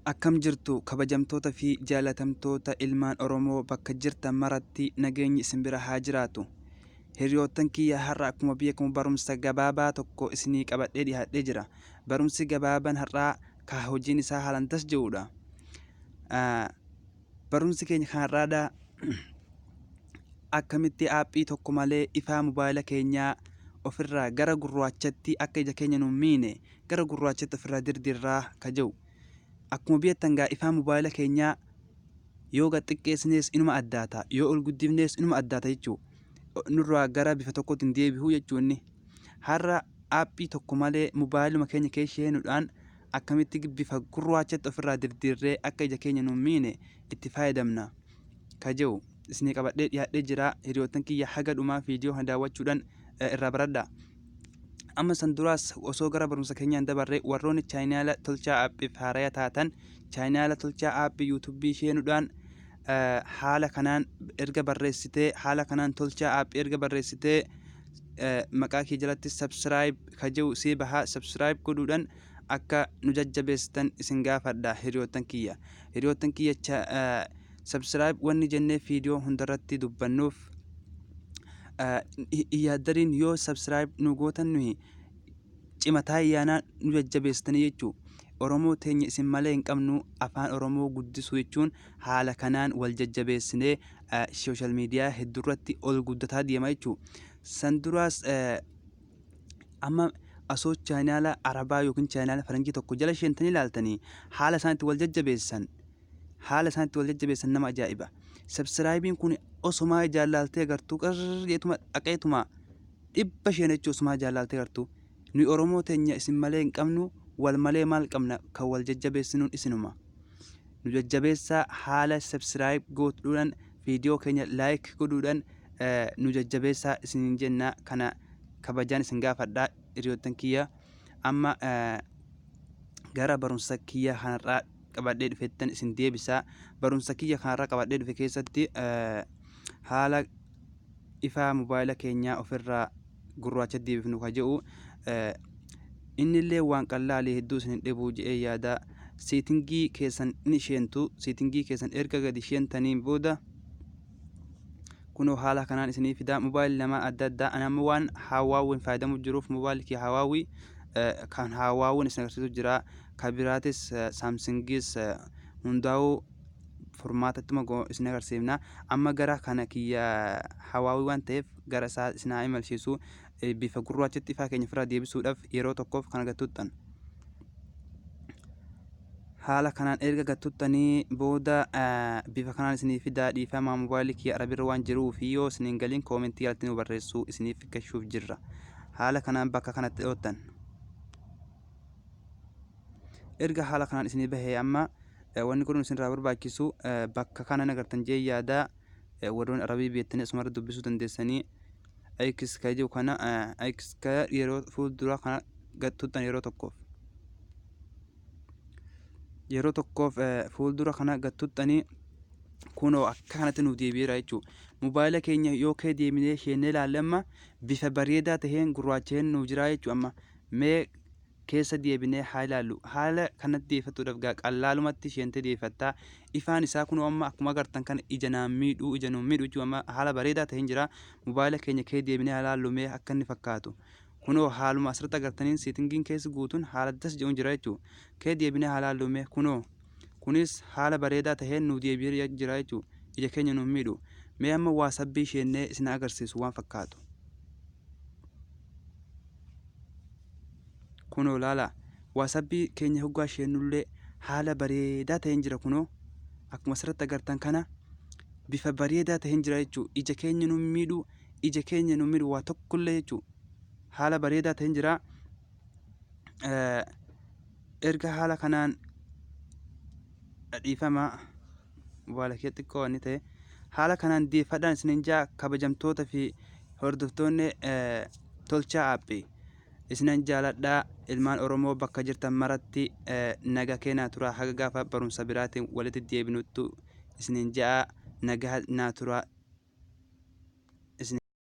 Akkam jirtu kabajamtoota fi jaalatamtoota ilmaan Oromoo bakka jirtan maratti nageenyi isin bira haa jiraatu. Hiriyoottan kiyya har'a akkuma beekamu barumsa gabaabaa tokko isinii qabadhee dhiyaadhee jira. Barumsi gabaabaan har'aa ka hojiin isaa haalan tas jedhudha. Barumsi keenya kan har'aadhaa akkamitti aappii tokko malee ifaa mobaayila keenyaa ofirraa gara gurraachatti akka ija keenya nu miine gara gurraachatti ofirraa dirdirraa ka jedhu. Akkuma beektan gaa ifaa mobaayila keenyaa yoo gad xiqqeessinees inuma addaata, yoo ol guddifnees inuma addaata jechuudha. Nurraa gara bifa tokkotti hin deebi'u jechuun har'a aappii tokko malee mobaayiluma keenya keessa seenuudhaan akkamitti bifa gurraachatti ofirraa dirdirree akka ija keenya nu miine itti fayyadamna ka jedhu isinii qabadhee dhiyaadhee jira. Hiriyoottan kiyya haga dhumaa viidiyoo kana daawwachuudhaan irraa baradha. Amma san duraas osoo gara barumsa keenyaan dabarree warroonni chaayinaala tolchaa aappiif haaraya taatan chaayinaala tolchaa aappii yuutuubii seenuudhaan haala kanaan erga barreessitee haala kanaan tolchaa aappii erga barreessitee maqaa kee jalatti sabsiraayib ka jedhu sii bahaa sabsiraayib godhuudhaan akka nu jajjabeessitan isin gaafadha. Hiriyoottan kiyya sabsiraayib wanni jennee viidiyoo hundarratti dubbannuuf yaadariin yoo sabsiraayib nu gootan nuyi cimataa ayyaanaa nu jajjabeessitanii jechuu. Oromoo teenya isin malee hin qabnu afaan Oromoo guddisuu jechuun haala kanaan wal jajjabeessinee sooshaal miidiyaa hedduurratti ol guddataa deema jechuu. San duraas amma asoo chaayinaala arabaa yookiin chaayinaala faranjii tokko jala sheentanii ilaaltanii haala isaanitti wal jajjabeessan nama ajaa'iba. Sabsiraayibiin kun osumaa jaallaltee agartuu qarreetuma dhaqeetuma 500 jechuu osumaa jaallaltee agartuu. Nuyi Oromoo teenya isin malee hin qabnu wal malee maal qabna kan wal jajjabeessinuun isinuma. Nu jajjabeessaa haala sabsiraayib godhuudhaan viidiyoo keenya laayik godhuudhaan nu jajjabeessaa isiniin jenna. Kana kabajaan isin gaafadhaa hiriyoottan kiyya. Amma gara barumsa kiyya kanarraa qabadhee dhufettan isin deebisaa. Barumsa kiyya kanarraa qabadhee dhufe keessatti haala ifaa mobaayila keenyaa ofirraa gurraacha deebifnu ka jedhu innillee waan qallaalee hedduu isin dhibuu jedhee yaada. Seetingii keessan ni sheentu. Seetingii keessan erga gadi sheentaniin booda kunoo haala kanaan isinii fidaa. Mobaayilli namaa adda addaa anammoo waan hawaawwiin fayyadamu jiruuf mobaayilli kee hawaawwii kan hawaawwiin isin agarsiisu jira. Ka biraatis saamsingis hundaa'uu formaatattuma isin agarsiifna. Amma gara kana kiyya hawaawwii waan ta'eef gara isaa isin haa imalchiisu. Bifa gurraachatti ifaa keenya ofirraa deebisuudhaaf yeroo tokkoof kan gattuuttan. Haala kanaan erga gattuuttanii booda bifa kanaan isinii fidaa. Dhiifamaa mobaayilii kiyya arabirra waan jiruuf yoo isiniin galiin koomentii jalatti nu barreessuu isiniif gashuuf jirra. Haala kanaan bakka kanatti dhiyoottan. Erga haala kanaan isinii bahee amma wanni kun isinirraa barbaachisu bakka kanaan agartan jee yaada. Warroonni arabii beektanii asumarra dubbisuu dandeessanii X ka jiru kana X ka yeroo fuuldura kana gattuuttan yeroo tokkoof fuuldura kana gattuuttanii kunoo akka kanatti nuuf deebi'eera jechuudha. Mobaayila keenya yoo kee deemnee sheennee ilaalle amma bifa bareedaa taheen gurraacheen nuuf jira jechuudha. Amma mee keessa deebinee haa ilaallu. Haala kanatti deeffatuudhaaf gaa qallaalumatti sheentee deeffattaa. Ifaan isaa kunoo amma akkuma agartan kana ija nuun miidhuu jechuudha. Amma haala bareedaa taheen jira. Mobaayila keenya kee deebinee haa ilaallu mee akka inni fakkaatu. Kunoo haaluma asirratti agartaniin seetingiin keessa guutuun haala das jedhuun jira jechuudha. Kee deebinee haa ilaallu mee kunoo kunis haala bareedaa taheen nuuf deebi'ee jira jechuudha. Ija keenya nuun miidhu. Mee amma waasabbii sheennee isin agarsiisu waan fakkaatu. Kunoo laala waasabbii keenya hoggaa sheennullee haala bareedaa taheen jira. Kunoo akkuma asirratti agartan kana bifa bareedaa taheen jira jechuudha. Ija keenya nuun miidhu waa tokkollee jechuudha. Haala bareedaa taheen jira. Erga haala kanaan dhiifamaa mobaayila kee xiqqoo inni ta'e haala kanaan deeffadhaan isiniin jaa kabajamtoota fi hordoftoonni tolchaa aappii isinan jaaladhaa. Ilmaan Oromoo bakka jirtan maratti nagaa keenyaa turaa haga gaafa barumsa biraatiin walitti deebinuttu isiniin jaa nagaa naa turaa.